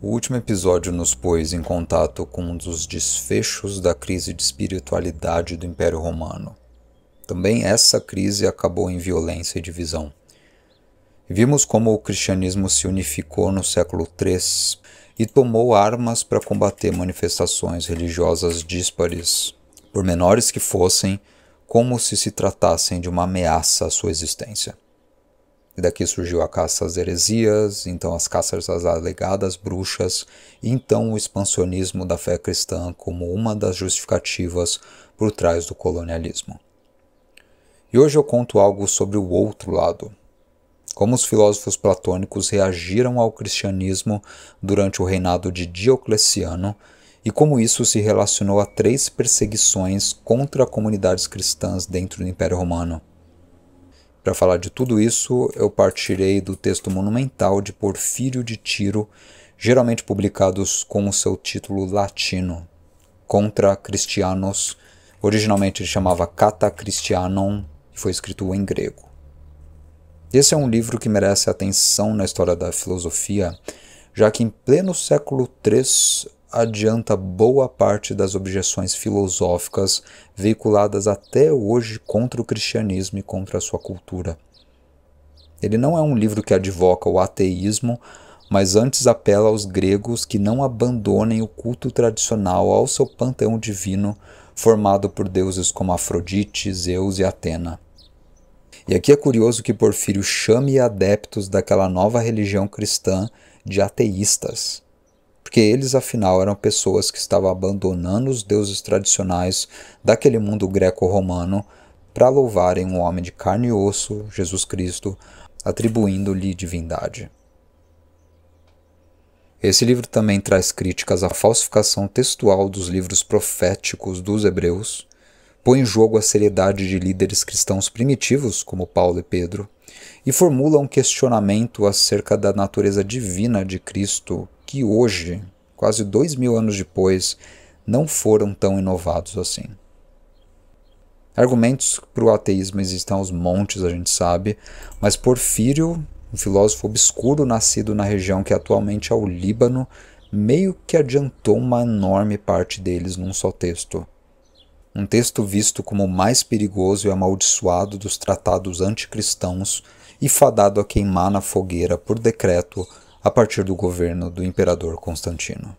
O último episódio nos pôs em contato com um dos desfechos da crise de espiritualidade do Império Romano. Também essa crise acabou em violência e divisão. Vimos como o cristianismo se unificou no século III e tomou armas para combater manifestações religiosas díspares, por menores que fossem, como se tratassem de uma ameaça à sua existência. E daqui surgiu a caça às heresias, então as caças às alegadas bruxas, e então o expansionismo da fé cristã como uma das justificativas por trás do colonialismo. E hoje eu conto algo sobre o outro lado. Como os filósofos platônicos reagiram ao cristianismo durante o reinado de Diocleciano e como isso se relacionou a 3 perseguições contra comunidades cristãs dentro do Império Romano. Para falar de tudo isso, eu partirei do texto monumental de Porfírio de Tiro, geralmente publicados com o seu título latino, Contra Christianos. Originalmente ele chamava Kata Christianon e foi escrito em grego. Esse é um livro que merece atenção na história da filosofia, já que em pleno século III adianta boa parte das objeções filosóficas veiculadas até hoje contra o cristianismo e contra a sua cultura. Ele não é um livro que advoca o ateísmo, mas antes apela aos gregos que não abandonem o culto tradicional ao seu panteão divino, formado por deuses como Afrodite, Zeus e Atena. E aqui é curioso que Porfírio chame adeptos daquela nova religião cristã de ateístas, porque eles afinal eram pessoas que estavam abandonando os deuses tradicionais daquele mundo greco-romano para louvarem um homem de carne e osso, Jesus Cristo, atribuindo-lhe divindade. Esse livro também traz críticas à falsificação textual dos livros proféticos dos hebreus, põe em jogo a seriedade de líderes cristãos primitivos, como Paulo e Pedro, e formula um questionamento acerca da natureza divina de Cristo que hoje, quase 2000 anos depois, não foram tão inovados assim. Argumentos para o ateísmo existem aos montes, a gente sabe, mas Porfírio, um filósofo obscuro nascido na região que atualmente é o Líbano, meio que adiantou uma enorme parte deles num só texto. Um texto visto como o mais perigoso e amaldiçoado dos tratados anticristãos e fadado a queimar na fogueira por decreto a partir do governo do imperador Constantino.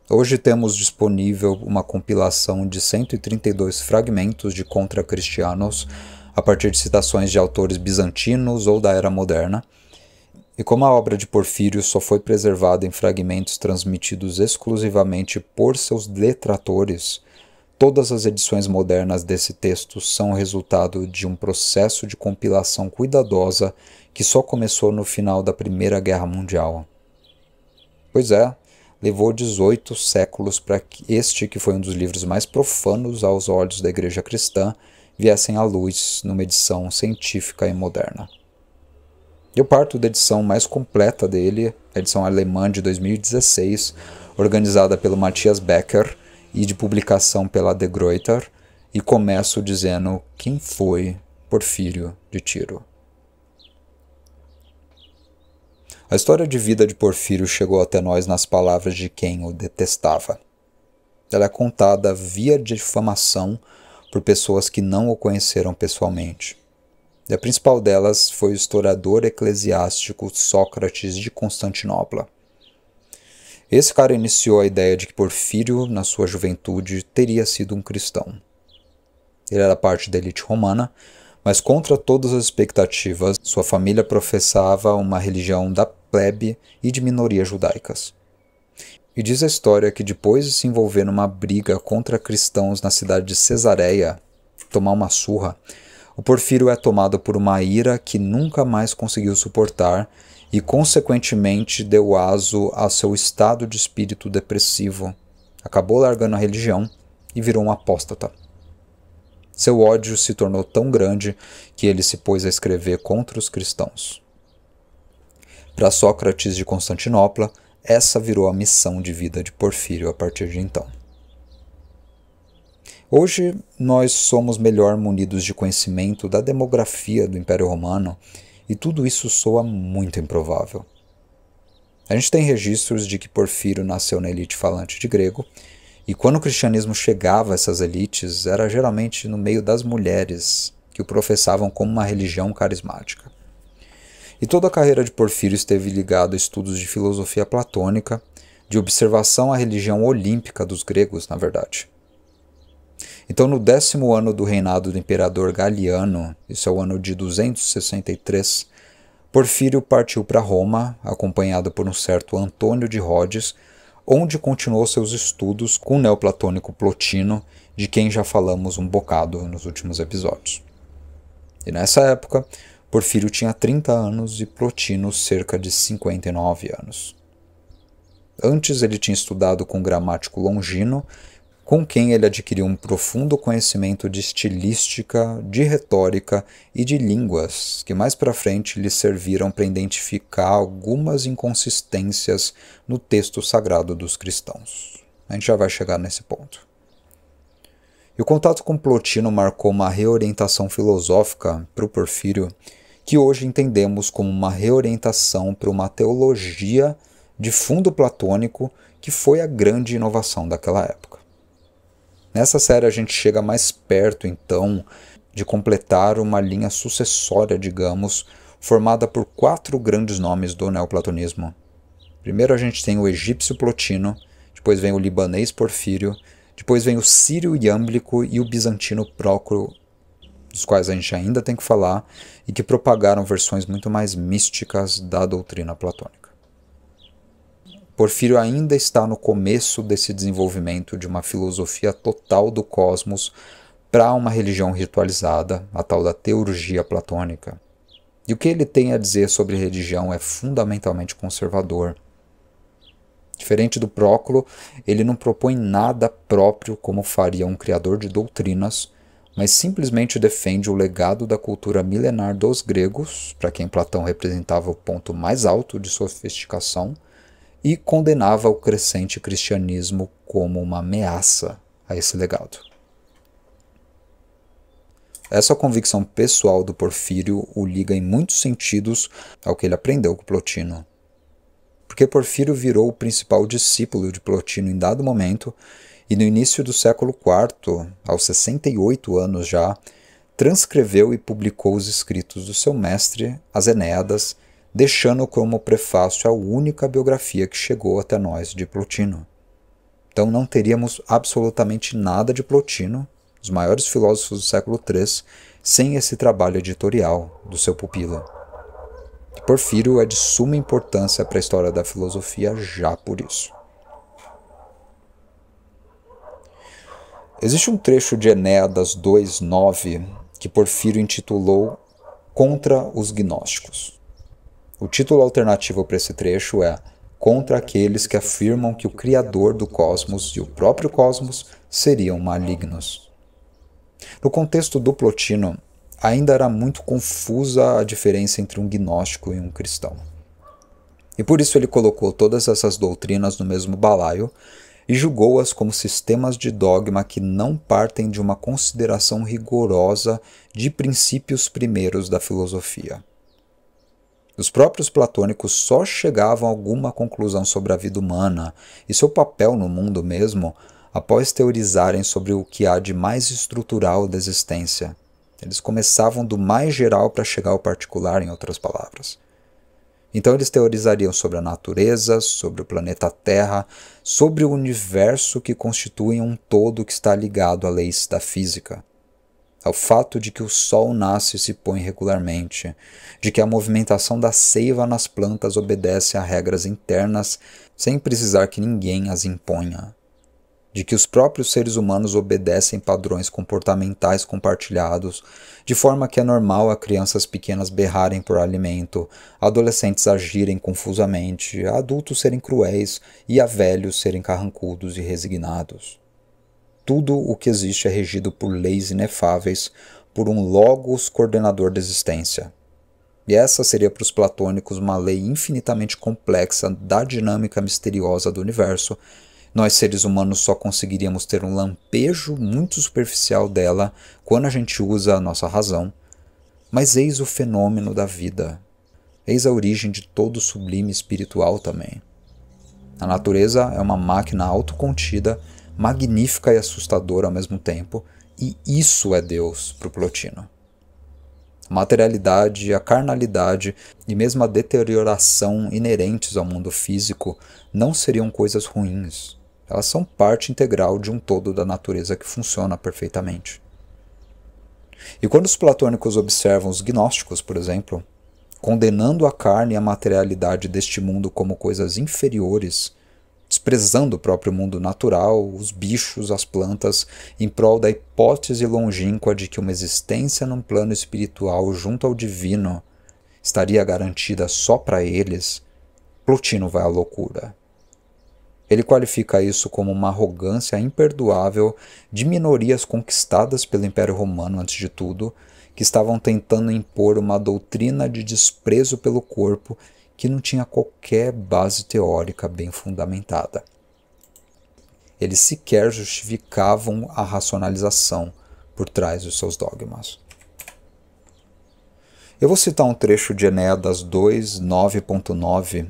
Hoje temos disponível uma compilação de 132 fragmentos de Contra Christianos a partir de citações de autores bizantinos ou da Era Moderna, e como a obra de Porfírio só foi preservada em fragmentos transmitidos exclusivamente por seus detratores, todas as edições modernas desse texto são o resultado de um processo de compilação cuidadosa que só começou no final da Primeira Guerra Mundial. Pois é, levou 18 séculos para que este, que foi um dos livros mais profanos aos olhos da Igreja Cristã, viessem à luz numa edição científica e moderna. Eu parto da edição mais completa dele, a edição alemã de 2016, organizada pelo Matthias Becker, e de publicação pela De Gruyter, e começo dizendo quem foi Porfírio de Tiro. A história de vida de Porfírio chegou até nós nas palavras de quem o detestava. Ela é contada via difamação por pessoas que não o conheceram pessoalmente. E a principal delas foi o historiador eclesiástico Sócrates de Constantinopla. Esse cara iniciou a ideia de que Porfírio, na sua juventude, teria sido um cristão. Ele era parte da elite romana, mas contra todas as expectativas, sua família professava uma religião da plebe e de minorias judaicas. E diz a história que depois de se envolver numa briga contra cristãos na cidade de Cesareia, tomar uma surra, o Porfírio é tomado por uma ira que nunca mais conseguiu suportar e, consequentemente, deu aso ao seu estado de espírito depressivo, acabou largando a religião e virou um apóstata. Seu ódio se tornou tão grande que ele se pôs a escrever contra os cristãos. Para Sócrates de Constantinopla, essa virou a missão de vida de Porfírio a partir de então. Hoje, nós somos melhor munidos de conhecimento da demografia do Império Romano e tudo isso soa muito improvável. A gente tem registros de que Porfírio nasceu na elite falante de grego, e quando o cristianismo chegava a essas elites, era geralmente no meio das mulheres, que o professavam como uma religião carismática. E toda a carreira de Porfírio esteve ligada a estudos de filosofia platônica, de observação à religião olímpica dos gregos, na verdade. Então, no 10º ano do reinado do imperador Galiano, isso é o ano de 263, Porfírio partiu para Roma, acompanhado por um certo Antônio de Rhodes, onde continuou seus estudos com o neoplatônico Plotino, de quem já falamos um bocado nos últimos episódios. E nessa época, Porfírio tinha 30 anos e Plotino cerca de 59 anos. Antes ele tinha estudado com o gramático Longino, com quem ele adquiriu um profundo conhecimento de estilística, de retórica e de línguas, que mais para frente lhe serviram para identificar algumas inconsistências no texto sagrado dos cristãos. A gente já vai chegar nesse ponto. E o contato com Plotino marcou uma reorientação filosófica para o Porfírio, que hoje entendemos como uma reorientação para uma teologia de fundo platônico, que foi a grande inovação daquela época. Nessa série a gente chega mais perto, então, de completar uma linha sucessória, digamos, formada por 4 grandes nomes do neoplatonismo. Primeiro a gente tem o egípcio Plotino, depois vem o libanês Porfírio, depois vem o sírio iâmblico e o bizantino Prócoro, dos quais a gente ainda tem que falar, e que propagaram versões muito mais místicas da doutrina platônica. Porfírio ainda está no começo desse desenvolvimento de uma filosofia total do cosmos para uma religião ritualizada, a tal da teurgia platônica. E o que ele tem a dizer sobre religião é fundamentalmente conservador. Diferente do Próclo, ele não propõe nada próprio como faria um criador de doutrinas, mas simplesmente defende o legado da cultura milenar dos gregos, para quem Platão representava o ponto mais alto de sofisticação, e condenava o crescente cristianismo como uma ameaça a esse legado. Essa convicção pessoal do Porfírio o liga em muitos sentidos ao que ele aprendeu com Plotino. Porque Porfírio virou o principal discípulo de Plotino em dado momento, e no início do século IV, aos 68 anos já, transcreveu e publicou os escritos do seu mestre, as Enéadas, deixando como prefácio a única biografia que chegou até nós de Plotino. Então não teríamos absolutamente nada de Plotino, os maiores filósofos do século III, sem esse trabalho editorial do seu pupilo. E Porfírio é de suma importância para a história da filosofia já por isso. Existe um trecho de Enéadas 2:9 que Porfírio intitulou Contra os Gnósticos. O título alternativo para esse trecho é Contra aqueles que afirmam que o Criador do cosmos e o próprio cosmos seriam malignos. No contexto do Plotino, ainda era muito confusa a diferença entre um gnóstico e um cristão. E por isso ele colocou todas essas doutrinas no mesmo balaio e julgou-as como sistemas de dogma que não partem de uma consideração rigorosa de princípios primeiros da filosofia. Os próprios platônicos só chegavam a alguma conclusão sobre a vida humana e seu papel no mundo mesmo após teorizarem sobre o que há de mais estrutural da existência. Eles começavam do mais geral para chegar ao particular, em outras palavras. Então eles teorizariam sobre a natureza, sobre o planeta Terra, sobre o universo que constitui um todo que está ligado a leis da física. Ao fato de que o sol nasce e se põe regularmente, de que a movimentação da seiva nas plantas obedece a regras internas sem precisar que ninguém as imponha, de que os próprios seres humanos obedecem padrões comportamentais compartilhados, de forma que é normal a crianças pequenas berrarem por alimento, a adolescentes agirem confusamente, a adultos serem cruéis e a velhos serem carrancudos e resignados. Tudo o que existe é regido por leis inefáveis, por um logos coordenador da existência. E essa seria para os platônicos uma lei infinitamente complexa da dinâmica misteriosa do universo. Nós, seres humanos, só conseguiríamos ter um lampejo muito superficial dela quando a gente usa a nossa razão. Mas eis o fenômeno da vida. Eis a origem de todo o sublime espiritual também. A natureza é uma máquina autocontida, magnífica e assustadora ao mesmo tempo, e isso é Deus para o Plotino. A materialidade, a carnalidade e mesmo a deterioração inerentes ao mundo físico não seriam coisas ruins. Elas são parte integral de um todo da natureza que funciona perfeitamente. E quando os platônicos observam os gnósticos, por exemplo, condenando a carne e a materialidade deste mundo como coisas inferiores, desprezando o próprio mundo natural, os bichos, as plantas, em prol da hipótese longínqua de que uma existência num plano espiritual junto ao divino estaria garantida só para eles, Plotino vai à loucura. Ele qualifica isso como uma arrogância imperdoável de minorias conquistadas pelo Império Romano antes de tudo, que estavam tentando impor uma doutrina de desprezo pelo corpo que não tinha qualquer base teórica bem fundamentada. Eles sequer justificavam a racionalização por trás dos seus dogmas. Eu vou citar um trecho de Enéadas 2, 9.9,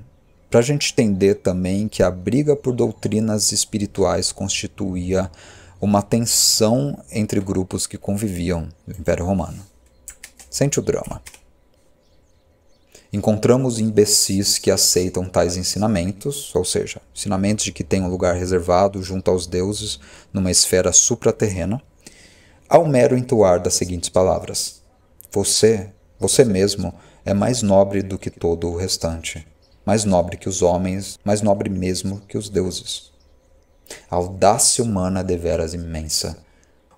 para a gente entender também que a briga por doutrinas espirituais constituía uma tensão entre grupos que conviviam no Império Romano. Sente o drama. Encontramos imbecis que aceitam tais ensinamentos, ou seja, ensinamentos de que tem um lugar reservado junto aos deuses numa esfera supraterrena, ao mero entoar das seguintes palavras: você mesmo é mais nobre do que todo o restante, mais nobre que os homens, mais nobre mesmo que os deuses. A audácia humana é deveras imensa.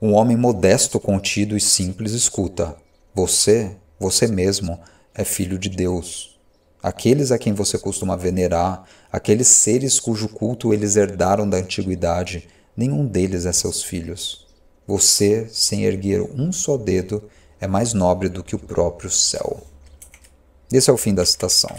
Um homem modesto, contido e simples escuta: você mesmo é filho de Deus. Aqueles a quem você costuma venerar, aqueles seres cujo culto eles herdaram da antiguidade, nenhum deles é seus filhos. Você, sem erguer um só dedo, é mais nobre do que o próprio céu. Esse é o fim da citação.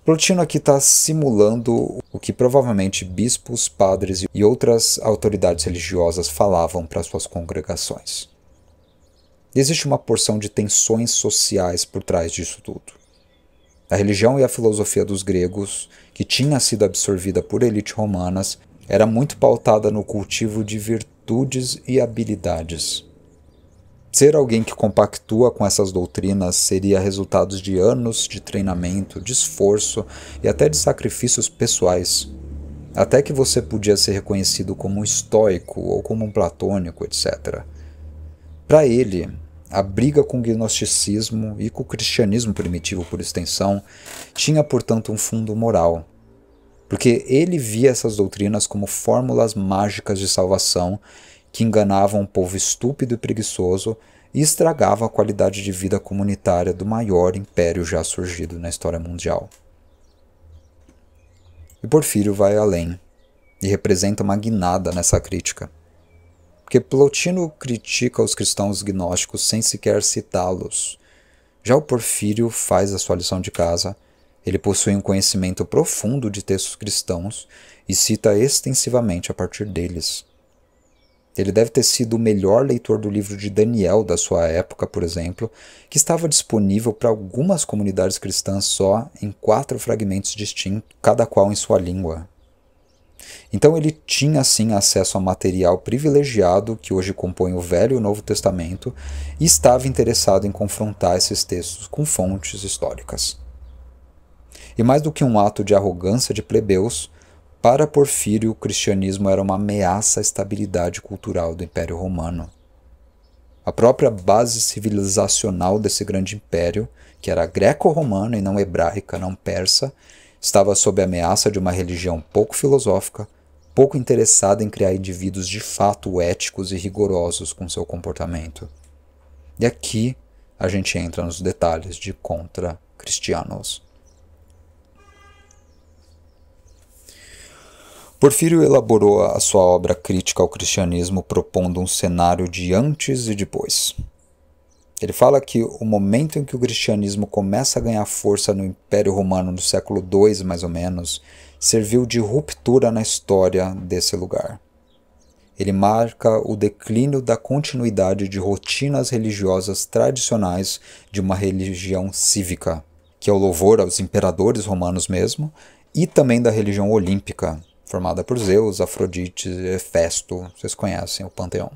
Plotino aqui está simulando o que provavelmente bispos, padres e outras autoridades religiosas falavam para suas congregações. Existe uma porção de tensões sociais por trás disso tudo. A religião e a filosofia dos gregos, que tinha sido absorvida por elites romanas, era muito pautada no cultivo de virtudes e habilidades. Ser alguém que compactua com essas doutrinas seria resultado de anos de treinamento, de esforço e até de sacrifícios pessoais. Até que você podia ser reconhecido como um estoico ou como um platônico, etc. Para ele, a briga com o gnosticismo e com o cristianismo primitivo por extensão tinha, portanto, um fundo moral, porque ele via essas doutrinas como fórmulas mágicas de salvação que enganavam um povo estúpido e preguiçoso e estragavam a qualidade de vida comunitária do maior império já surgido na história mundial. E Porfírio vai além e representa uma guinada nessa crítica. Porque Plotino critica os cristãos gnósticos sem sequer citá-los. Já o Porfírio faz a sua lição de casa, ele possui um conhecimento profundo de textos cristãos e cita extensivamente a partir deles. Ele deve ter sido o melhor leitor do livro de Daniel da sua época, por exemplo, que estava disponível para algumas comunidades cristãs só em 4 fragmentos distintos, cada qual em sua língua. Então ele tinha sim acesso a material privilegiado que hoje compõe o Velho e o Novo Testamento e estava interessado em confrontar esses textos com fontes históricas. E mais do que um ato de arrogância de plebeus, para Porfírio o cristianismo era uma ameaça à estabilidade cultural do Império Romano. A própria base civilizacional desse grande império, que era greco-romana e não hebraica, não persa, estava sob a ameaça de uma religião pouco filosófica, pouco interessada em criar indivíduos de fato éticos e rigorosos com seu comportamento. E aqui a gente entra nos detalhes de Contra Christianos. Porfírio elaborou a sua obra crítica ao cristianismo propondo um cenário de antes e depois. Ele fala que o momento em que o cristianismo começa a ganhar força no Império Romano no século II, mais ou menos, serviu de ruptura na história desse lugar. Ele marca o declínio da continuidade de rotinas religiosas tradicionais de uma religião cívica, que é o louvor aos imperadores romanos mesmo, e também da religião olímpica, formada por Zeus, Afrodite, Hefesto, vocês conhecem o panteão.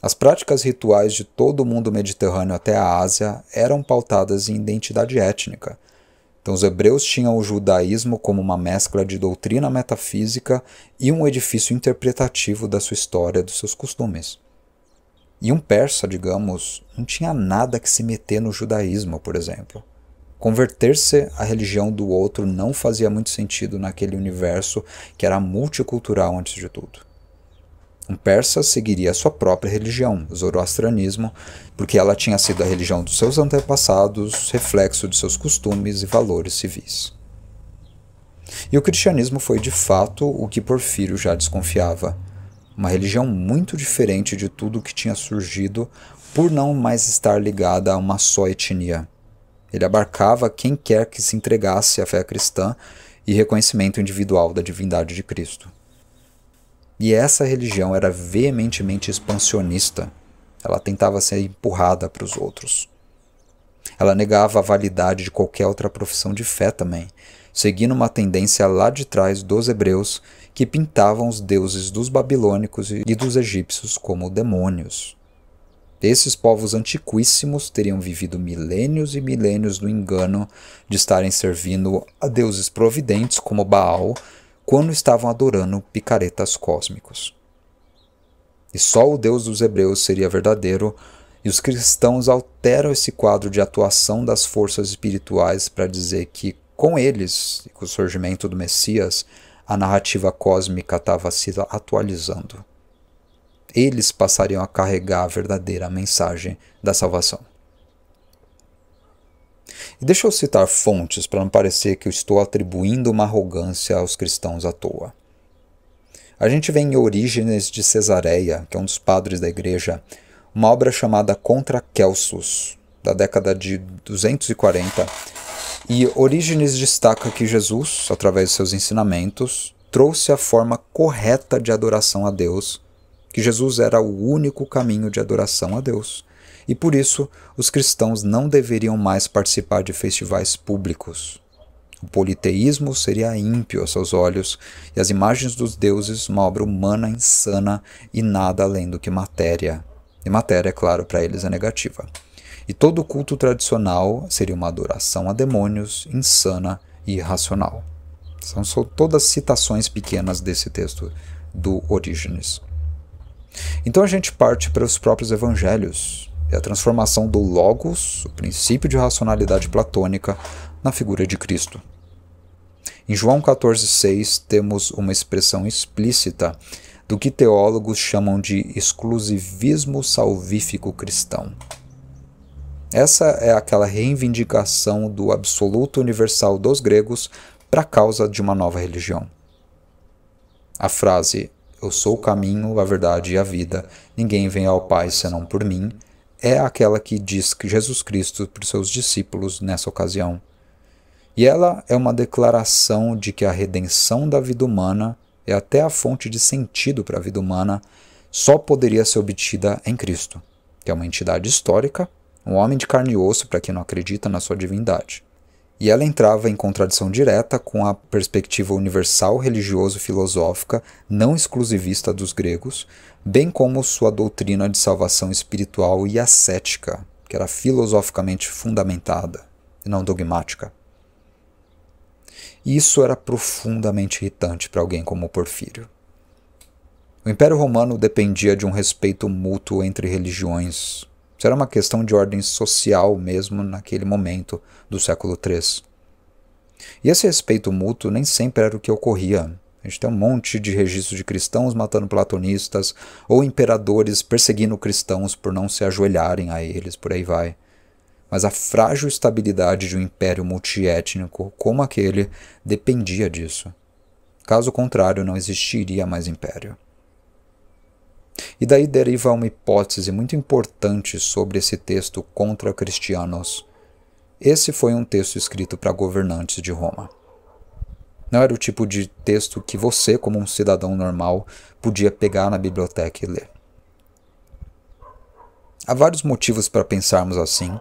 As práticas rituais de todo o mundo mediterrâneo até a Ásia eram pautadas em identidade étnica. Então os hebreus tinham o judaísmo como uma mescla de doutrina metafísica e um edifício interpretativo da sua história e dos seus costumes. E um persa, digamos, não tinha nada que se meter no judaísmo, por exemplo. Converter-se à religião do outro não fazia muito sentido naquele universo que era multicultural antes de tudo. Um persa seguiria a sua própria religião, o zoroastrianismo, porque ela tinha sido a religião dos seus antepassados, reflexo de seus costumes e valores civis. E o cristianismo foi de fato o que Porfírio já desconfiava, uma religião muito diferente de tudo o que tinha surgido por não mais estar ligada a uma só etnia. Ele abarcava quem quer que se entregasse à fé cristã e reconhecimento individual da divindade de Cristo. E essa religião era veementemente expansionista. Ela tentava ser empurrada para os outros. Ela negava a validade de qualquer outra profissão de fé também, seguindo uma tendência lá de trás dos hebreus que pintavam os deuses dos babilônicos e dos egípcios como demônios. Esses povos antiquíssimos teriam vivido milênios e milênios no engano de estarem servindo a deuses providentes como Baal, quando estavam adorando picaretas cósmicos. E só o Deus dos hebreus seria verdadeiro, e os cristãos alteram esse quadro de atuação das forças espirituais para dizer que, com eles, e com o surgimento do Messias, a narrativa cósmica estava se atualizando. Eles passariam a carregar a verdadeira mensagem da salvação. E deixa eu citar fontes para não parecer que eu estou atribuindo uma arrogância aos cristãos à toa. A gente vê em Orígenes de Cesareia, que é um dos padres da igreja, uma obra chamada Contra Celsus, da década de 240, e Orígenes destaca que Jesus, através de seus ensinamentos, trouxe a forma correta de adoração a Deus, que Jesus era o único caminho de adoração a Deus. E por isso, os cristãos não deveriam mais participar de festivais públicos. O politeísmo seria ímpio aos seus olhos, e as imagens dos deuses uma obra humana insana e nada além do que matéria. E matéria, claro, para eles é negativa. E todo culto tradicional seria uma adoração a demônios, insana e irracional. São todas citações pequenas desse texto do Orígenes. Então a gente parte para os próprios evangelhos. É a transformação do Logos, o princípio de racionalidade platônica, na figura de Cristo. Em João 14,6 temos uma expressão explícita do que teólogos chamam de exclusivismo salvífico cristão. Essa é aquela reivindicação do absoluto universal dos gregos para a causa de uma nova religião. A frase "Eu sou o caminho, a verdade e a vida, ninguém vem ao Pai senão por mim", é aquela que diz que Jesus Cristo para os seus discípulos nessa ocasião. E ela é uma declaração de que a redenção da vida humana é até a fonte de sentido para a vida humana, só poderia ser obtida em Cristo, que é uma entidade histórica, um homem de carne e osso para quem não acredita na sua divindade. E ela entrava em contradição direta com a perspectiva universal religioso-filosófica não exclusivista dos gregos, bem como sua doutrina de salvação espiritual e ascética, que era filosoficamente fundamentada e não dogmática. E isso era profundamente irritante para alguém como Porfírio. O Império Romano dependia de um respeito mútuo entre religiões. Isso era uma questão de ordem social mesmo naquele momento do século III. E esse respeito mútuo nem sempre era o que ocorria. A gente tem um monte de registros de cristãos matando platonistas ou imperadores perseguindo cristãos por não se ajoelharem a eles, por aí vai. Mas a frágil estabilidade de um império multiétnico como aquele dependia disso. Caso contrário, não existiria mais império. E daí deriva uma hipótese muito importante sobre esse texto contra cristianos. Esse foi um texto escrito para governantes de Roma. Não era o tipo de texto que você, como um cidadão normal, podia pegar na biblioteca e ler. Há vários motivos para pensarmos assim,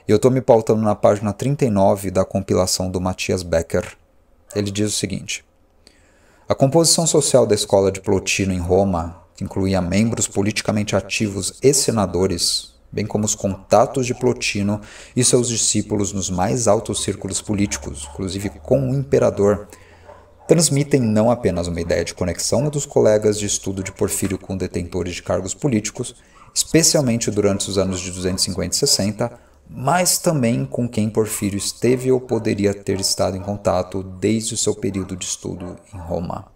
E eu estou me pautando na página 39 da compilação do Matthias Becker. Ele diz o seguinte: a composição social da escola de Plotino em Roma, que incluía membros politicamente ativos e senadores, bem como os contatos de Plotino e seus discípulos nos mais altos círculos políticos, inclusive com o imperador, transmitem não apenas uma ideia de conexão dos colegas de estudo de Porfírio com detentores de cargos políticos, especialmente durante os anos de 250 e 60, mas também com quem Porfírio esteve ou poderia ter estado em contato desde o seu período de estudo em Roma.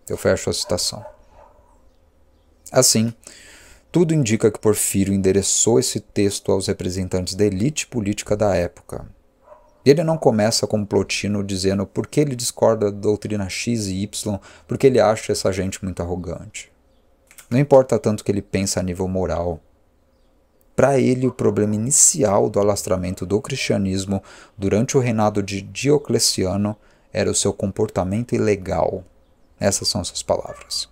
Eu fecho a citação. Assim, tudo indica que Porfírio endereçou esse texto aos representantes da elite política da época. E ele não começa como Plotino dizendo por que ele discorda da doutrina X e Y, porque ele acha essa gente muito arrogante. Não importa tanto o que ele pensa a nível moral. Para ele, o problema inicial do alastramento do cristianismo durante o reinado de Diocleciano era o seu comportamento ilegal. Essas são suas palavras.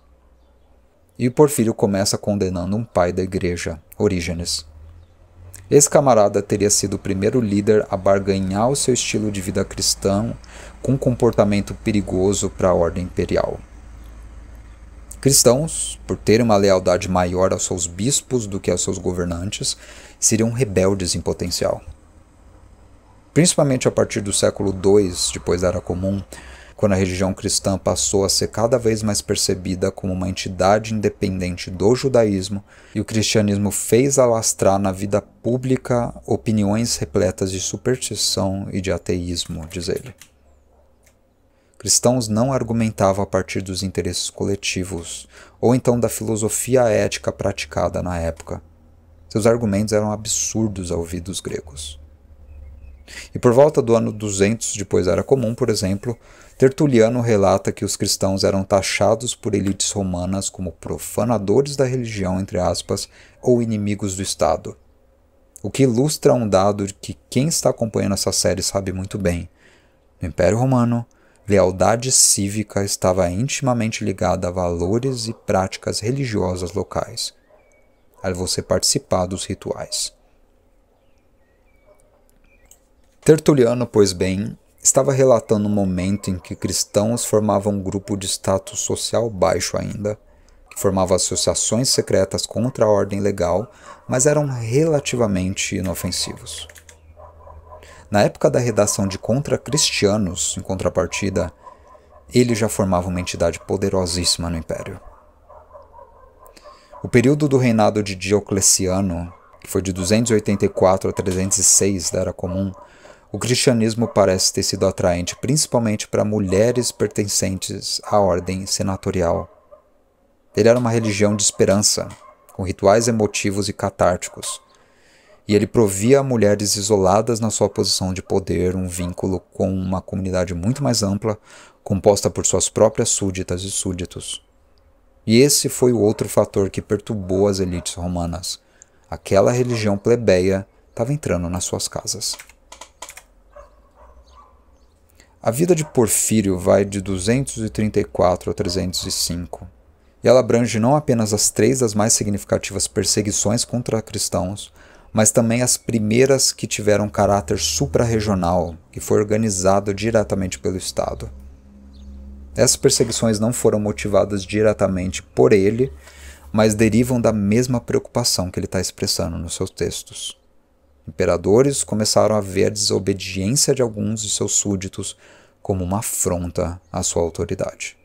E Porfírio começa condenando um pai da igreja, Orígenes. Esse camarada teria sido o primeiro líder a barganhar o seu estilo de vida cristão com um comportamento perigoso para a ordem imperial. Cristãos, por terem uma lealdade maior aos seus bispos do que aos seus governantes, seriam rebeldes em potencial. Principalmente a partir do século II, depois da Era Comum, quando a religião cristã passou a ser cada vez mais percebida como uma entidade independente do judaísmo, e o cristianismo fez alastrar na vida pública opiniões repletas de superstição e de ateísmo, diz ele. Cristãos não argumentavam a partir dos interesses coletivos, ou então da filosofia ética praticada na época. Seus argumentos eram absurdos ao ouvido dos gregos. E por volta do ano 200 depois da Era Comum, por exemplo, Tertuliano relata que os cristãos eram taxados por elites romanas como profanadores da religião, entre aspas, ou inimigos do Estado. O que ilustra um dado que quem está acompanhando essa série sabe muito bem. No Império Romano, lealdade cívica estava intimamente ligada a valores e práticas religiosas locais, a você participar dos rituais. Tertuliano, pois bem, estava relatando um momento em que cristãos formavam um grupo de status social baixo ainda, que formava associações secretas contra a ordem legal, mas eram relativamente inofensivos. Na época da redação de Contra Cristianos, em contrapartida, ele já formava uma entidade poderosíssima no Império. O período do reinado de Diocleciano, que foi de 284 a 306 da Era Comum, o cristianismo parece ter sido atraente principalmente para mulheres pertencentes à ordem senatorial. Ele era uma religião de esperança, com rituais emotivos e catárticos, e ele provia a mulheres isoladas na sua posição de poder um vínculo com uma comunidade muito mais ampla, composta por suas próprias súditas e súditos. E esse foi o outro fator que perturbou as elites romanas. Aquela religião plebeia estava entrando nas suas casas. A vida de Porfírio vai de 234 a 305, e ela abrange não apenas as 3 das mais significativas perseguições contra cristãos, mas também as primeiras que tiveram caráter suprarregional, que foi organizado diretamente pelo Estado. Essas perseguições não foram motivadas diretamente por ele, mas derivam da mesma preocupação que ele está expressando nos seus textos. Imperadores começaram a ver a desobediência de alguns de seus súditos como uma afronta à sua autoridade.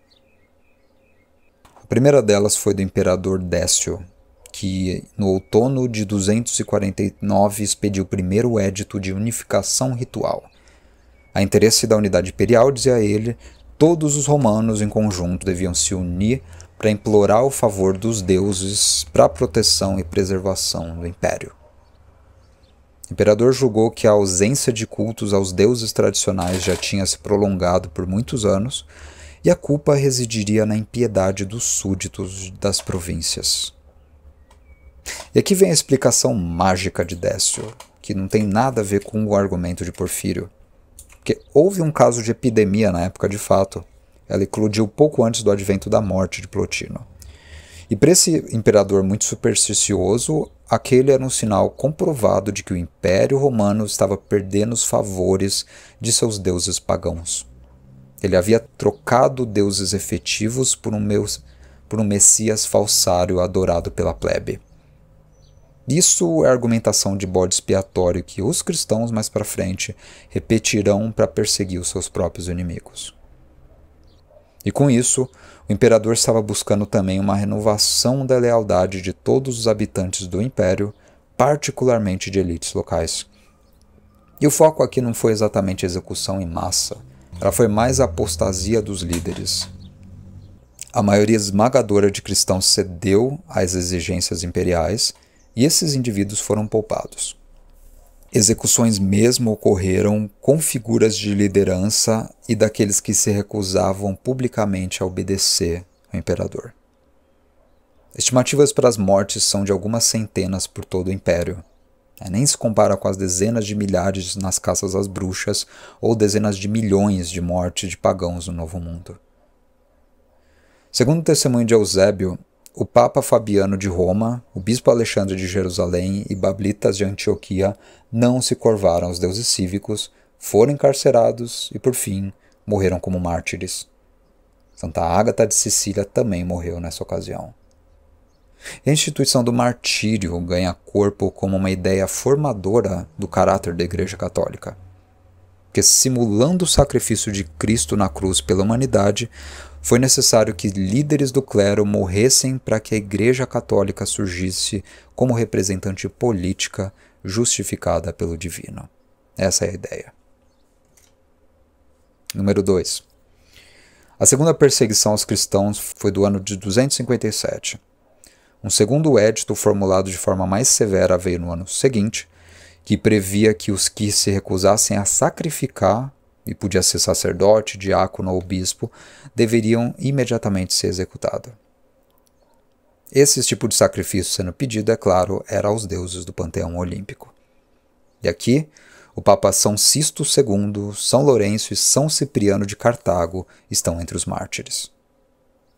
A primeira delas foi do imperador Décio, que no outono de 249 expediu o primeiro édito de unificação ritual. A interesse da unidade imperial, dizia ele, todos os romanos em conjunto deviam se unir para implorar o favor dos deuses para a proteção e preservação do império. O imperador julgou que a ausência de cultos aos deuses tradicionais já tinha se prolongado por muitos anos e a culpa residiria na impiedade dos súditos das províncias. E aqui vem a explicação mágica de Décio, que não tem nada a ver com o argumento de Porfírio. Porque houve um caso de epidemia na época de fato. Ela eclodiu pouco antes do advento da morte de Plotino. E para esse imperador muito supersticioso, aquele era um sinal comprovado de que o Império Romano estava perdendo os favores de seus deuses pagãos. Ele havia trocado deuses efetivos por um Messias falsário adorado pela plebe. Isso é a argumentação de bode expiatório que os cristãos mais para frente repetirão para perseguir os seus próprios inimigos. E com isso, o imperador estava buscando também uma renovação da lealdade de todos os habitantes do império, particularmente de elites locais. E o foco aqui não foi exatamente a execução em massa, ela foi mais a apostasia dos líderes. A maioria esmagadora de cristãos cedeu às exigências imperiais e esses indivíduos foram poupados. Execuções mesmo ocorreram com figuras de liderança e daqueles que se recusavam publicamente a obedecer ao imperador. Estimativas para as mortes são de algumas centenas por todo o império. Nem se compara com as dezenas de milhares nas caças às bruxas ou dezenas de milhões de mortes de pagãos no Novo Mundo. Segundo o testemunho de Eusébio, o Papa Fabiano de Roma, o Bispo Alexandre de Jerusalém e Bablitas de Antioquia não se curvaram aos deuses cívicos, foram encarcerados e, por fim, morreram como mártires. Santa Ágata de Sicília também morreu nessa ocasião. A instituição do martírio ganha corpo como uma ideia formadora do caráter da Igreja Católica, que, simulando o sacrifício de Cristo na cruz pela humanidade, foi necessário que líderes do clero morressem para que a Igreja Católica surgisse como representante política justificada pelo divino. Essa é a ideia. Número 2. A segunda perseguição aos cristãos foi do ano de 257. Um segundo édito formulado de forma mais severa veio no ano seguinte, que previa que os que se recusassem a sacrificar, e podia ser sacerdote, diácono ou bispo, deveriam imediatamente ser executados. Esse tipo de sacrifício sendo pedido, é claro, era aos deuses do panteão olímpico. E aqui, o Papa São Sisto II, São Lourenço e São Cipriano de Cartago estão entre os mártires.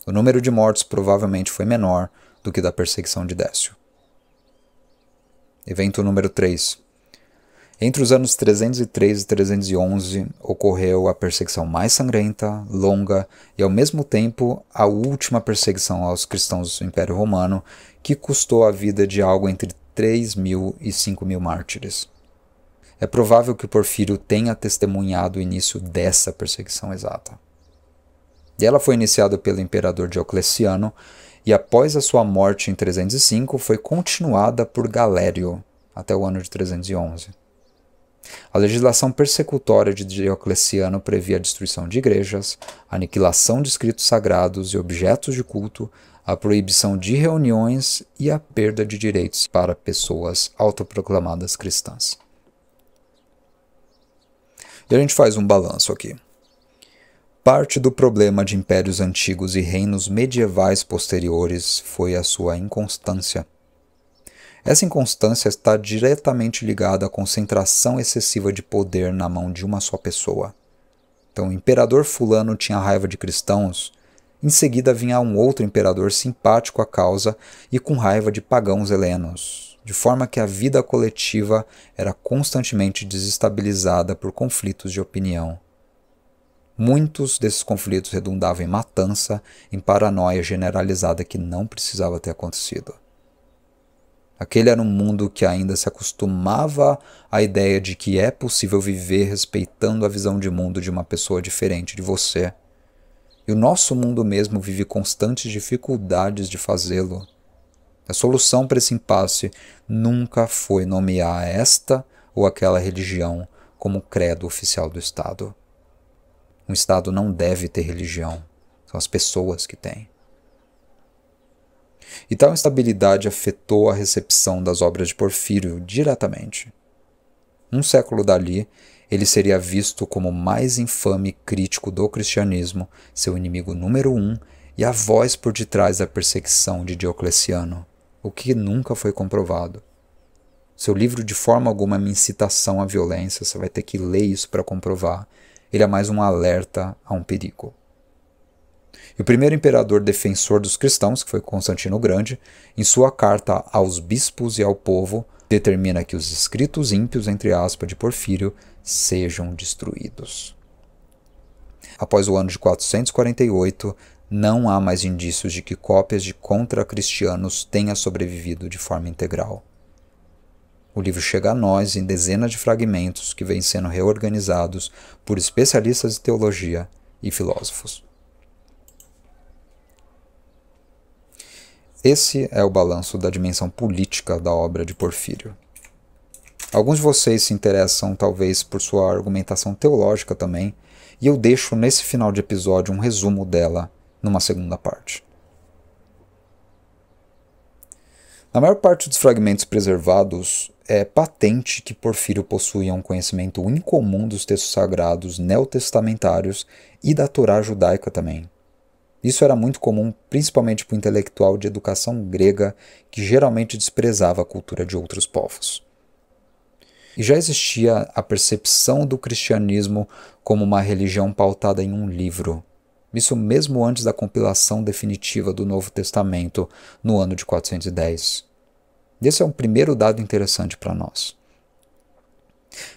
O número de mortos provavelmente foi menor do que da perseguição de Décio. Evento número 3. Entre os anos 303 e 311 ocorreu a perseguição mais sangrenta, longa e ao mesmo tempo a última perseguição aos cristãos do Império Romano, que custou a vida de algo entre 3.000 e 5.000 mártires. É provável que Porfírio tenha testemunhado o início dessa perseguição exata. E ela foi iniciada pelo imperador Diocleciano e após a sua morte em 305 foi continuada por Galério até o ano de 311. A legislação persecutória de Diocleciano previa a destruição de igrejas, a aniquilação de escritos sagrados e objetos de culto, a proibição de reuniões e a perda de direitos para pessoas autoproclamadas cristãs. E a gente faz um balanço aqui. Parte do problema de impérios antigos e reinos medievais posteriores foi a sua inconstância. Essa inconstância está diretamente ligada à concentração excessiva de poder na mão de uma só pessoa. Então, o imperador fulano tinha raiva de cristãos, em seguida vinha um outro imperador simpático à causa e com raiva de pagãos helenos, de forma que a vida coletiva era constantemente desestabilizada por conflitos de opinião. Muitos desses conflitos redundavam em matança, em paranoia generalizada que não precisava ter acontecido. Aquele era um mundo que ainda se acostumava à ideia de que é possível viver respeitando a visão de mundo de uma pessoa diferente de você. E o nosso mundo mesmo vive constantes dificuldades de fazê-lo. A solução para esse impasse nunca foi nomear esta ou aquela religião como credo oficial do Estado. Um Estado não deve ter religião, são as pessoas que têm. E tal instabilidade afetou a recepção das obras de Porfírio diretamente. Um século dali, ele seria visto como o mais infame crítico do cristianismo, seu inimigo número 1 e a voz por detrás da perseguição de Diocleciano, o que nunca foi comprovado. Seu livro de forma alguma é uma incitação à violência, você vai ter que ler isso para comprovar. Ele é mais um alerta a um perigo. E o primeiro imperador defensor dos cristãos, que foi Constantino o Grande, em sua carta aos bispos e ao povo, determina que os escritos ímpios, entre aspas, de Porfírio, sejam destruídos. Após o ano de 448, não há mais indícios de que cópias de contra-cristianos tenham sobrevivido de forma integral. O livro chega a nós em dezenas de fragmentos que vêm sendo reorganizados por especialistas de teologia e filósofos. Esse é o balanço da dimensão política da obra de Porfírio. Alguns de vocês se interessam talvez por sua argumentação teológica também, e eu deixo nesse final de episódio um resumo dela numa segunda parte. Na maior parte dos fragmentos preservados, é patente que Porfírio possuía um conhecimento incomum dos textos sagrados neotestamentários e da Torá judaica também. Isso era muito comum, principalmente para o intelectual de educação grega, que geralmente desprezava a cultura de outros povos. E já existia a percepção do cristianismo como uma religião pautada em um livro, isso mesmo antes da compilação definitiva do Novo Testamento, no ano de 410. Esse é um primeiro dado interessante para nós.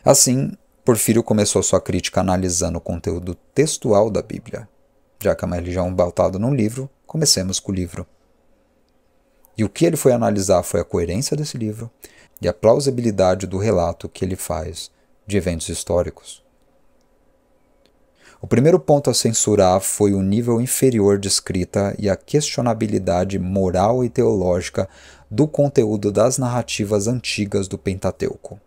Assim, Porfírio começou sua crítica analisando o conteúdo textual da Bíblia. Já que é uma religião pautada num livro, comecemos com o livro. E o que ele foi analisar foi a coerência desse livro e a plausibilidade do relato que ele faz de eventos históricos. O primeiro ponto a censurar foi o nível inferior de escrita e a questionabilidade moral e teológica do conteúdo das narrativas antigas do Pentateuco.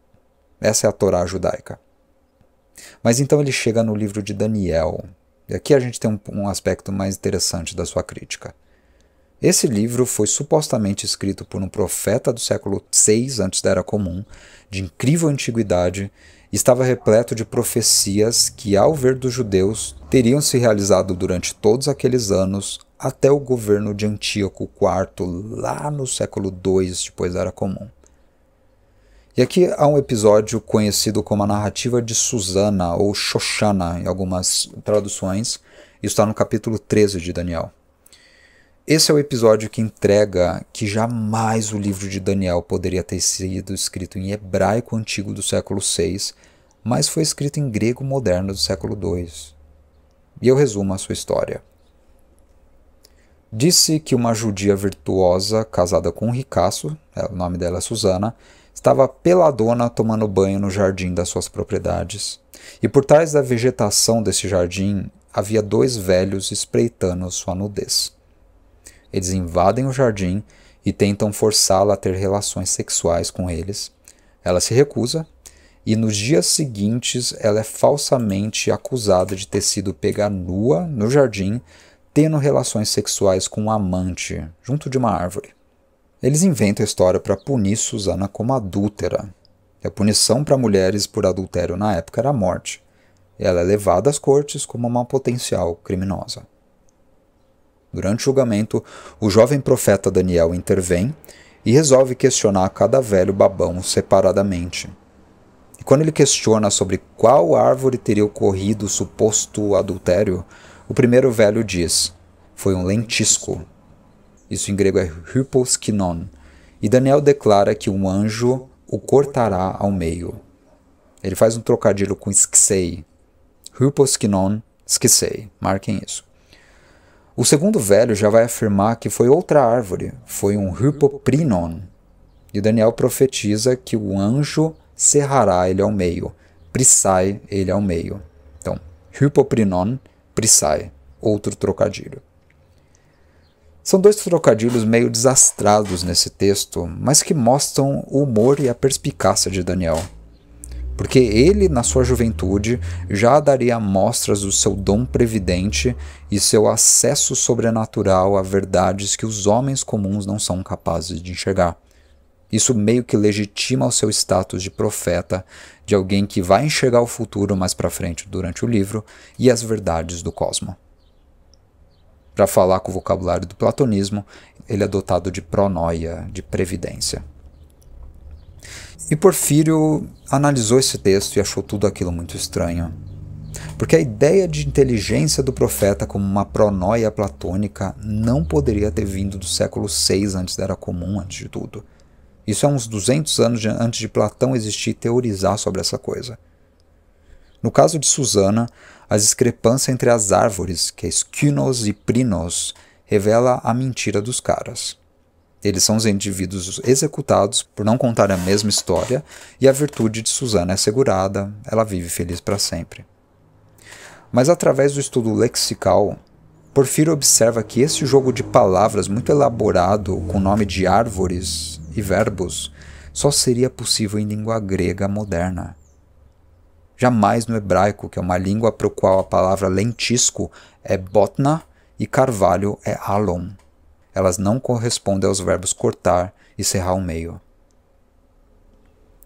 Essa é a Torá judaica. Mas então ele chega no livro de Daniel. E aqui a gente tem um aspecto mais interessante da sua crítica. Esse livro foi supostamente escrito por um profeta do século VI antes da Era Comum, de incrível antiguidade, e estava repleto de profecias que, ao ver dos judeus, teriam se realizado durante todos aqueles anos até o governo de Antíoco IV, lá no século II depois da Era Comum. E aqui há um episódio conhecido como a narrativa de Susana, ou Xoxana, em algumas traduções. Isso está no capítulo 13 de Daniel. Esse é o episódio que entrega que jamais o livro de Daniel poderia ter sido escrito em hebraico antigo do século VI, mas foi escrito em grego moderno do século II. E eu resumo a sua história. Disse que uma judia virtuosa, casada com um ricaço, o nome dela é Susana, estava peladona tomando banho no jardim das suas propriedades, e por trás da vegetação desse jardim havia dois velhos espreitando sua nudez. Eles invadem o jardim e tentam forçá-la a ter relações sexuais com eles. Ela se recusa e nos dias seguintes ela é falsamente acusada de ter sido pega nua no jardim, tendo relações sexuais com um amante, junto de uma árvore. Eles inventam a história para punir Susana como adúltera. E a punição para mulheres por adultério na época era a morte. Ela é levada às cortes como uma potencial criminosa. Durante o julgamento, o jovem profeta Daniel intervém e resolve questionar cada velho babão separadamente. E quando ele questiona sobre qual árvore teria ocorrido o suposto adultério, o primeiro velho diz: foi um lentisco. Isso em grego é hyposkinon. E Daniel declara que um anjo o cortará ao meio. Ele faz um trocadilho com skisei. Hyposkinon, skisei. Marquem isso. O segundo velho já vai afirmar que foi outra árvore, foi um hypoprinon. E Daniel profetiza que o anjo serrará ele ao meio, prissai ele ao meio. Então, hypoprinon, prissai, outro trocadilho. São dois trocadilhos meio desastrados nesse texto, mas que mostram o humor e a perspicácia de Daniel. Porque ele, na sua juventude, já daria mostras do seu dom previdente e seu acesso sobrenatural a verdades que os homens comuns não são capazes de enxergar. Isso meio que legitima o seu status de profeta, de alguém que vai enxergar o futuro mais para frente durante o livro e as verdades do cosmos. Para falar com o vocabulário do platonismo, ele é dotado de pronoia, de previdência. E Porfírio analisou esse texto e achou tudo aquilo muito estranho. Porque a ideia de inteligência do profeta como uma pronóia platônica não poderia ter vindo do século VI antes da Era Comum, antes de tudo. Isso é uns 200 anos antes de Platão existir e teorizar sobre essa coisa. No caso de Susana, a discrepância entre as árvores, que é Skynos e Prinos, revela a mentira dos caras. Eles são os indivíduos executados por não contar a mesma história, e a virtude de Susana é assegurada, ela vive feliz para sempre. Mas através do estudo lexical, Porfírio observa que esse jogo de palavras muito elaborado com o nome de árvores e verbos só seria possível em língua grega moderna. Jamais no hebraico, que é uma língua para a qual a palavra lentisco é botna e carvalho é alon. Elas não correspondem aos verbos cortar e cerrar o meio.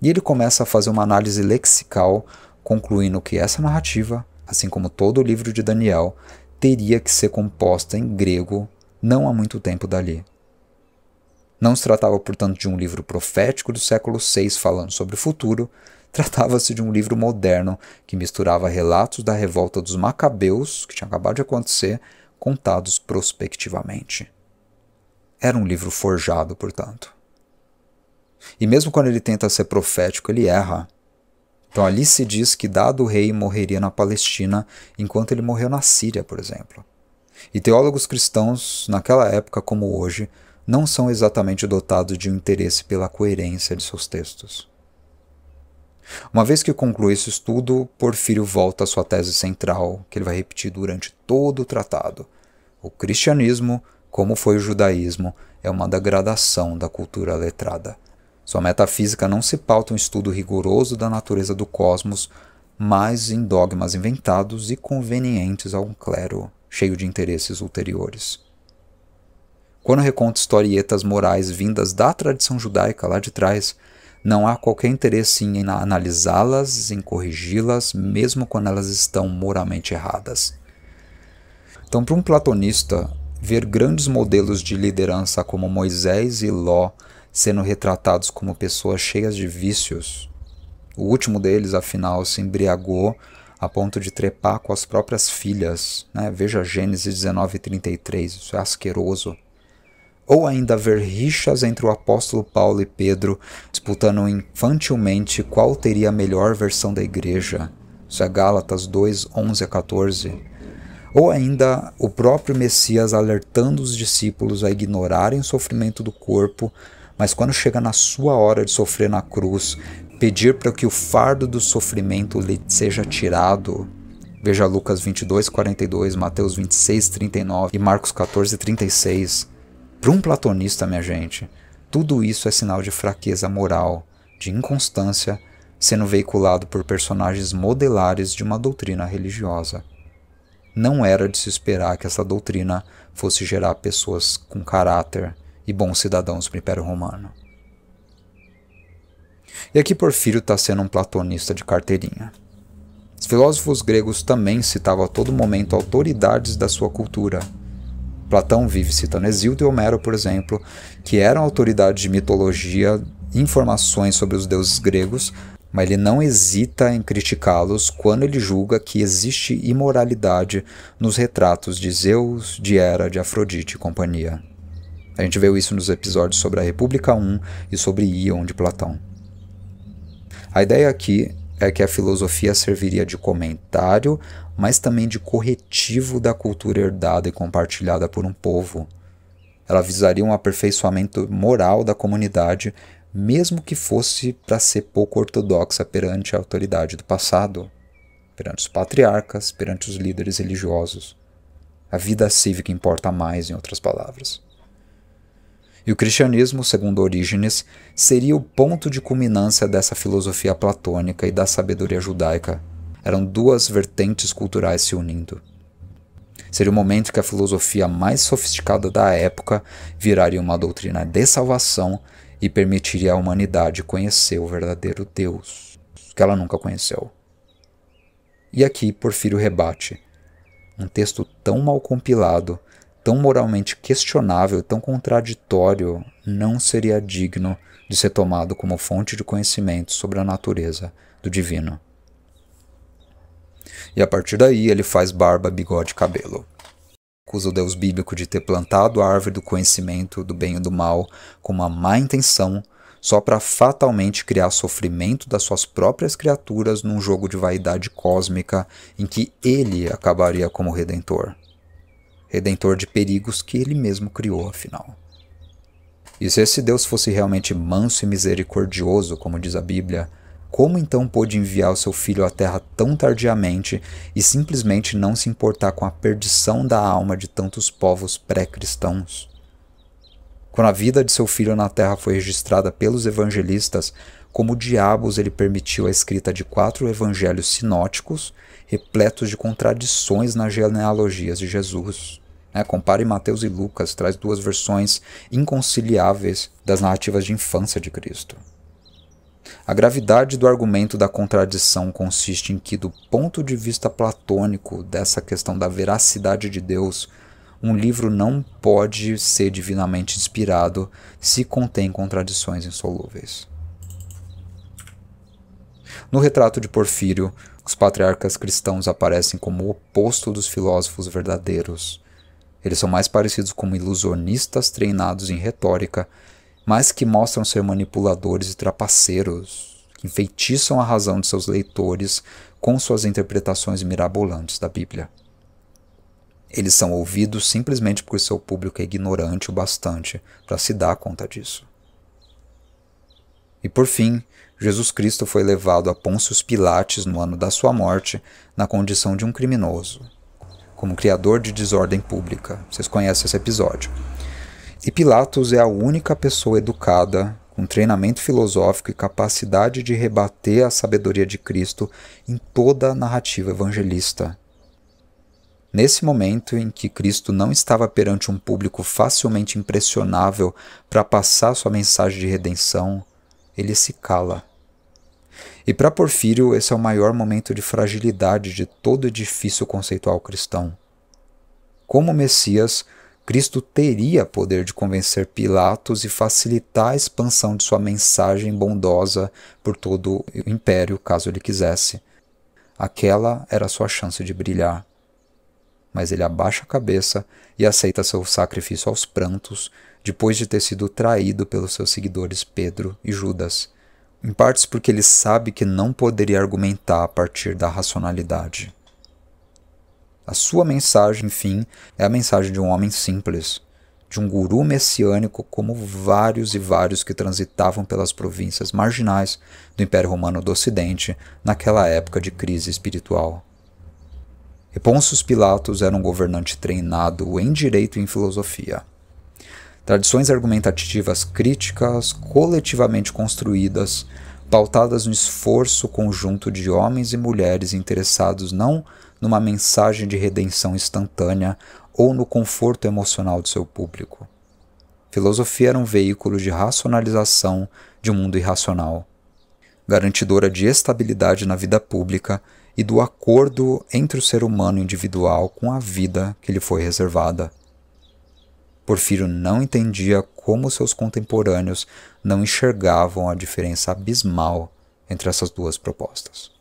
E ele começa a fazer uma análise lexical, concluindo que essa narrativa, assim como todo o livro de Daniel, teria que ser composta em grego não há muito tempo dali. Não se tratava, portanto, de um livro profético do século VI falando sobre o futuro, tratava-se de um livro moderno que misturava relatos da revolta dos Macabeus, que tinha acabado de acontecer, contados prospectivamente. Era um livro forjado, portanto. E mesmo quando ele tenta ser profético, ele erra. Então ali se diz que dado rei morreria na Palestina, enquanto ele morreu na Síria, por exemplo. E teólogos cristãos, naquela época como hoje, não são exatamente dotados de um interesse pela coerência de seus textos. Uma vez que conclui esse estudo, Porfírio volta à sua tese central, que ele vai repetir durante todo o tratado. O cristianismo, como foi o judaísmo, é uma degradação da cultura letrada. Sua metafísica não se pauta em um estudo rigoroso da natureza do cosmos, mas em dogmas inventados e convenientes a um clero cheio de interesses ulteriores. Quando reconta historietas morais vindas da tradição judaica lá de trás, não há qualquer interesse em analisá-las, em corrigi-las, mesmo quando elas estão moralmente erradas. Então, para um platonista, ver grandes modelos de liderança como Moisés e Ló sendo retratados como pessoas cheias de vícios, o último deles, afinal, se embriagou a ponto de trepar com as próprias filhas, né? Veja Gênesis 19:33, isso é asqueroso. Ou ainda ver rixas entre o apóstolo Paulo e Pedro, disputando infantilmente qual teria a melhor versão da igreja, isso é Gálatas 2:11-14. Ou ainda o próprio Messias alertando os discípulos a ignorarem o sofrimento do corpo, mas quando chega na sua hora de sofrer na cruz, pedir para que o fardo do sofrimento lhe seja tirado. Veja Lucas 22:42, Mateus 26:39 e Marcos 14:36. Para um platonista, minha gente, tudo isso é sinal de fraqueza moral, de inconstância, sendo veiculado por personagens modelares de uma doutrina religiosa. Não era de se esperar que essa doutrina fosse gerar pessoas com caráter e bons cidadãos para o Império Romano. E aqui Porfírio está sendo um platonista de carteirinha. Os filósofos gregos também citavam a todo momento autoridades da sua cultura. Platão vive citando Hesíodo e Homero, por exemplo, que eram autoridades de mitologia e informações sobre os deuses gregos, mas ele não hesita em criticá-los quando ele julga que existe imoralidade nos retratos de Zeus, de Hera, de Afrodite e companhia. A gente viu isso nos episódios sobre a República I e sobre Ion de Platão. A ideia aqui é que a filosofia serviria de comentário, mas também de corretivo da cultura herdada e compartilhada por um povo. Ela visaria um aperfeiçoamento moral da comunidade, mesmo que fosse para ser pouco ortodoxa perante a autoridade do passado, perante os patriarcas, perante os líderes religiosos. A vida cívica importa mais, em outras palavras. E o cristianismo, segundo Orígenes, seria o ponto de culminância dessa filosofia platônica e da sabedoria judaica. Eram duas vertentes culturais se unindo. Seria o momento que a filosofia mais sofisticada da época viraria uma doutrina de salvação e permitiria à humanidade conhecer o verdadeiro Deus, que ela nunca conheceu. E aqui Porfírio rebate. Um texto tão mal compilado, tão moralmente questionável, tão contraditório, não seria digno de ser tomado como fonte de conhecimento sobre a natureza do divino. E a partir daí ele faz barba, bigode e cabelo. Acusa o Deus bíblico de ter plantado a árvore do conhecimento do bem e do mal com uma má intenção, só para fatalmente criar sofrimento das suas próprias criaturas num jogo de vaidade cósmica em que ele acabaria como redentor. Redentor de perigos que ele mesmo criou, afinal. E se esse Deus fosse realmente manso e misericordioso, como diz a Bíblia, como então pôde enviar o seu filho à terra tão tardiamente e simplesmente não se importar com a perdição da alma de tantos povos pré-cristãos? Quando a vida de seu filho na terra foi registrada pelos evangelistas, como diabos ele permitiu a escrita de 4 evangelhos sinóticos, repletos de contradições nas genealogias de Jesus? Compare Mateus e Lucas, traz 2 versões inconciliáveis das narrativas de infância de Cristo. A gravidade do argumento da contradição consiste em que, do ponto de vista platônico dessa questão da veracidade de Deus, um livro não pode ser divinamente inspirado se contém contradições insolúveis. No retrato de Porfírio, os patriarcas cristãos aparecem como o oposto dos filósofos verdadeiros. Eles são mais parecidos como ilusionistas treinados em retórica, mas que mostram ser manipuladores e trapaceiros, que enfeitiçam a razão de seus leitores com suas interpretações mirabolantes da Bíblia. Eles são ouvidos simplesmente porque seu público é ignorante o bastante para se dar conta disso. E por fim, Jesus Cristo foi levado a Pôncio Pilatos no ano da sua morte, na condição de um criminoso, como criador de desordem pública. Vocês conhecem esse episódio. E Pilatos é a única pessoa educada, com treinamento filosófico e capacidade de rebater a sabedoria de Cristo em toda a narrativa evangelista. Nesse momento em que Cristo não estava perante um público facilmente impressionável para passar sua mensagem de redenção, ele se cala. E para Porfírio, esse é o maior momento de fragilidade de todo o edifício conceitual cristão. Como Messias, Cristo teria poder de convencer Pilatos e facilitar a expansão de sua mensagem bondosa por todo o império, caso ele quisesse. Aquela era a sua chance de brilhar. Mas ele abaixa a cabeça e aceita seu sacrifício aos prantos, depois de ter sido traído pelos seus seguidores Pedro e Judas, em partes porque ele sabe que não poderia argumentar a partir da racionalidade. A sua mensagem, enfim, é a mensagem de um homem simples, de um guru messiânico como vários e vários que transitavam pelas províncias marginais do Império Romano do Ocidente naquela época de crise espiritual. E Pôncio Pilatos era um governante treinado em direito e em filosofia. Tradições argumentativas críticas, coletivamente construídas, pautadas no esforço conjunto de homens e mulheres interessados não numa mensagem de redenção instantânea ou no conforto emocional do seu público. Filosofia era um veículo de racionalização de um mundo irracional, garantidora de estabilidade na vida pública e do acordo entre o ser humano individual com a vida que lhe foi reservada. Porfírio não entendia como seus contemporâneos não enxergavam a diferença abismal entre essas 2 propostas.